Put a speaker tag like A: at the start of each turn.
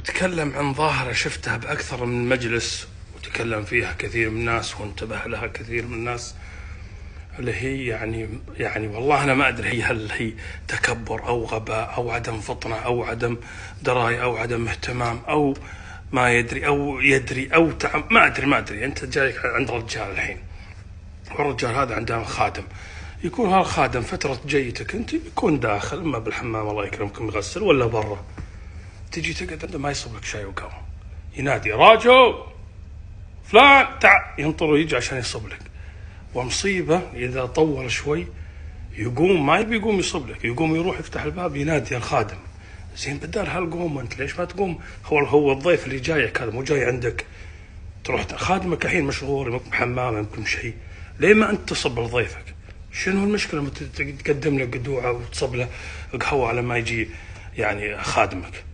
A: أتكلم عن ظاهرة شفتها بأكثر من مجلس وتكلم فيها كثير من الناس وانتبه لها كثير من الناس، اللي هي يعني والله أنا ما أدري هل هي تكبر أو غباء أو عدم فطنة أو عدم دراية أو عدم اهتمام أو ما يدري أو يدري أو ما أدري. أنت جاي عند رجال الحين، والرجال هذا عنده خادم، يكون هذا الخادم فترة جيتك أنت يكون داخل إما بالحمام الله يكرمكم يغسل ولا برا، تجي تقعد عنده ما يصب لك شاي وقهوة، ينادي راجو فلان تعال، ينطر ويجي عشان يصب لك. ومصيبة إذا طول شوي يقوم ما يبي يقوم يصب لك، يقوم يروح يفتح الباب ينادي الخادم، زين بدال هالقوم أنت ليش ما تقوم؟ هو الضيف اللي جايك هذا مو جاي عندك، تروح خادمك الحين مشغول يمكن بحمام يمكن شيء، ليه ما أنت تصب لضيفك؟ شنو المشكلة لما تقدم له قدوعة وتصب له قهوة على ما يجي يعني خادمك؟